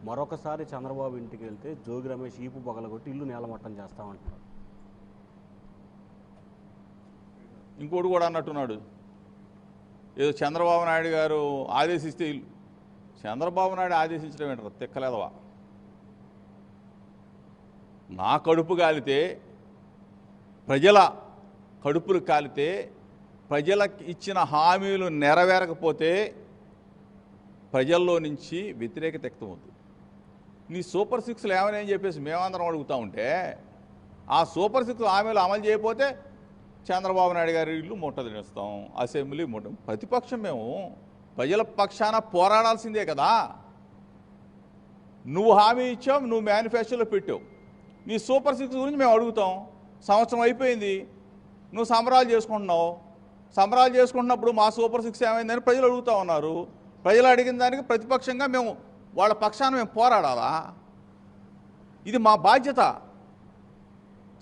మరొకసారి చంద్రబాబు ఇంటికి వెళ్తే జోగి రమేష్ ఈపు పగలగొట్టి ఇల్లు నేలమట్టం చేస్తామంటున్నారు. ఇంకోటి కూడా అన్నట్టున్నాడు, ఏదో చంద్రబాబు నాయుడు గారు ఆదేశిస్తే ఇల్లు. చంద్రబాబు నాయుడు ఆదేశించడం ఏంటారు? తిక్కలేదవా. నా కడుపు కాలితే, ప్రజల కడుపులు కాలితే, ప్రజలకు ఇచ్చిన హామీలు నెరవేరకపోతే ప్రజల్లో నుంచి వ్యతిరేకత వ్యక్తమవుతుంది. నీ సూపర్ సిక్స్లు ఏమని చెప్పేసి మేమందరం అడుగుతూ ఉంటే, ఆ సూపర్ సిక్స్ హామీలు అమలు చేయకపోతే చంద్రబాబు నాయుడు గారి ఇల్లు ముట్ట తినేస్తాం, అసెంబ్లీ ముట్ట. ప్రతిపక్షం మేము ప్రజల పక్షాన పోరాడాల్సిందే కదా. నువ్వు హామీ ఇచ్చావు, నువ్వు మేనిఫెస్టోలో పెట్టావు, నీ సూపర్ సిక్స్ గురించి మేము అడుగుతాం. సంవత్సరం అయిపోయింది, నువ్వు సంబరాలు చేసుకుంటున్నావు. సంబరాలు చేసుకుంటున్నప్పుడు మా సూపర్ సిక్స్ ఏమైందని ప్రజలు అడుగుతూ ఉన్నారు. ప్రజలు అడిగిన దానికి ప్రతిపక్షంగా మేము వాళ్ళ పక్షాన మేము పోరాడాలా? ఇది మా బాధ్యత.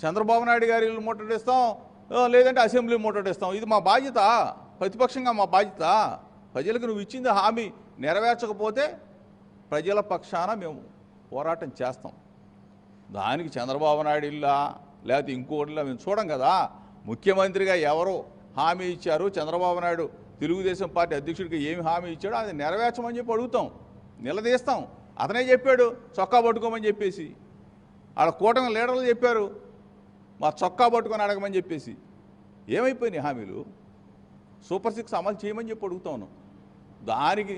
చంద్రబాబు నాయుడు గారి ఇల్లు ముట్టడిస్తాం, లేదంటే అసెంబ్లీ ముట్టడిస్తాం, ఇది మా బాధ్యత. ప్రతిపక్షంగా మా బాధ్యత. ప్రజలకు నువ్వు ఇచ్చింది హామీ నెరవేర్చకపోతే ప్రజల పక్షాన మేము పోరాటం చేస్తాం. దానికి చంద్రబాబు నాయుడు ఇల్లా లేకపోతే ఇంకోటిలా మేము చూడం కదా. ముఖ్యమంత్రిగా ఎవరు హామీ ఇచ్చారు, చంద్రబాబు నాయుడు తెలుగుదేశం పార్టీ అధ్యక్షుడికి ఏమి హామీ ఇచ్చాడో అది నెరవేర్చమని చెప్పి అడుగుతాం, నిలదీస్తాం. అతనే చెప్పాడు చొక్కా పట్టుకోమని చెప్పేసి. ఆడ కూటమి లీడర్లు చెప్పారు మా చొక్కా పట్టుకొని అడగమని చెప్పేసి. ఏమైపోయినాయి హామీలు? సూపర్ సిక్స్ అమలు చేయమని చెప్పి అడుగుతాను. దానికి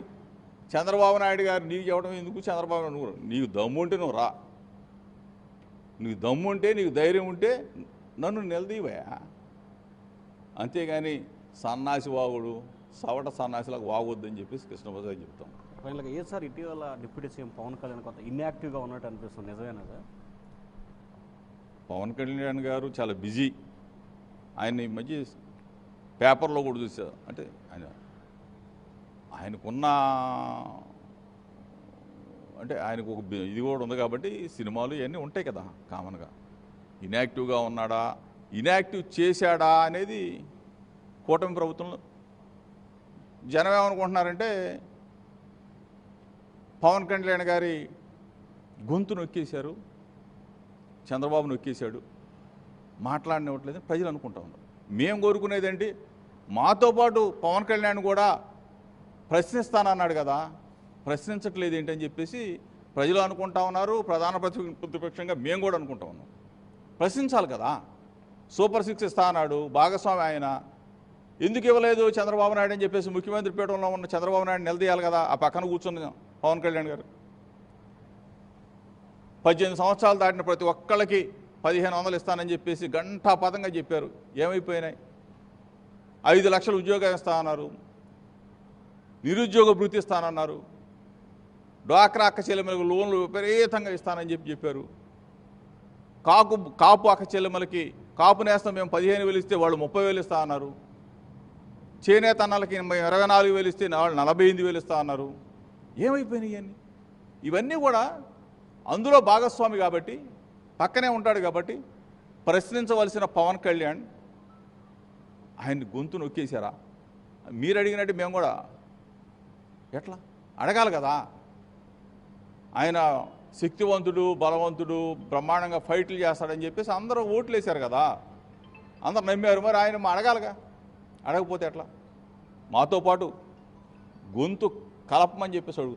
చంద్రబాబు నాయుడు గారు నీకు చెప్పడం ఎందుకు? చంద్రబాబు నాయుడు నీకు దమ్ము ఉంటే నువ్వు రా, నీకు దమ్ము ఉంటే, నీకు ధైర్యం ఉంటే నన్ను నిలదీవయా. అంతేగాని సన్నాసి వాగుడు, సవట సన్నాసిలకు వాగొద్దని చెప్పేసి కృష్ణప్రసాద్ చెప్తాం. ఫైనల్గా ఏ సార్ ఇటీవల డిప్యూటీ సీఎం పవన్ కళ్యాణ్ కొంత ఇన్యాక్టివ్గా ఉన్నట్టు అనిపిస్తుంది, నిజమేనా సార్? పవన్ కళ్యాణ్ గారు చాలా బిజీ. ఆయన ఈ మధ్య పేపర్లో కూడా చూశారు. అంటే ఆయనకున్న అంటే ఆయనకు ఒక ఇది కూడా ఉంది కాబట్టి సినిమాలు ఇవన్నీ ఉంటాయి కదా కామన్గా. ఇన్యాక్టివ్గా ఉన్నాడా, ఇన్యాక్టివ్ చేశాడా అనేది కూటమి ప్రభుత్వంలో జనం ఏమనుకుంటున్నారంటే పవన్ కళ్యాణ్ గారి గొంతు నొక్కేశారు, చంద్రబాబు నొక్కేశాడు, మాట్లాడినట్లేదు ప్రజలు అనుకుంటా ఉన్నారు. మేము కోరుకునేదేంటి, మాతో పాటు పవన్ కళ్యాణ్ కూడా ప్రశ్నిస్తానన్నాడు కదా, ప్రశ్నించట్లేదు ఏంటని చెప్పేసి ప్రజలు అనుకుంటా ఉన్నారు. ప్రధాన ప్రతిపక్షంగా మేము కూడా అనుకుంటా ఉన్నాం. ప్రశ్నించాలి కదా. సూపర్ సిక్స్ ఇస్తా అన్నాడు, భాగస్వామి ఆయన, ఎందుకు ఇవ్వలేదు చంద్రబాబు నాయుడు అని చెప్పేసి ముఖ్యమంత్రి పీఠంలో ఉన్న చంద్రబాబు నాయుడు నిలదీయాలి కదా. ఆ పక్కన కూర్చున్న పవన్ కళ్యాణ్ గారు 18 సంవత్సరాలు దాటిన ప్రతి ఒక్కళ్ళకి 1500 ఇస్తానని చెప్పేసి గంటాపదంగా చెప్పారు. ఏమైపోయినాయి? 5 లక్షల ఉద్యోగాలు ఇస్తానన్నారు, నిరుద్యోగ భృతి ఇస్తానన్నారు, డ్వాక్రా అక్క చెల్లెమ్మలకు లోన్లు విపరీతంగా ఇస్తానని చెప్పారు. కాపు అక్క చెల్లెమ్మలకి కాపు నేస్తం మేము 15,000 ఇస్తే వాళ్ళు 30,000 ఇస్తా అన్నారు. చేనేత అన్నలకి 24,000 ఇస్తే వాళ్ళు 48,000 ఇస్తా అన్నారు. ఏమైపోయినాయి అన్నీ? ఇవన్నీ కూడా అందులో భాగస్వామి కాబట్టి, పక్కనే ఉంటాడు కాబట్టి ప్రశ్నించవలసిన పవన్ కళ్యాణ్ ఆయన్ని గొంతు నొక్కేశారా? మీరు అడిగినట్టు మేము కూడా ఎట్లా అడగాలి కదా. ఆయన శక్తివంతుడు, బలవంతుడు, బ్రహ్మాండంగా ఫైట్లు చేస్తాడని చెప్పేసి అందరూ ఓట్లు వేశారు కదా, అందరు నమ్మారు. మరి ఆయన అడగాలిగా. అడగకపోతే ఎట్లా? మాతో పాటు గొంతు కలపమని చెప్పేసి అడుగు.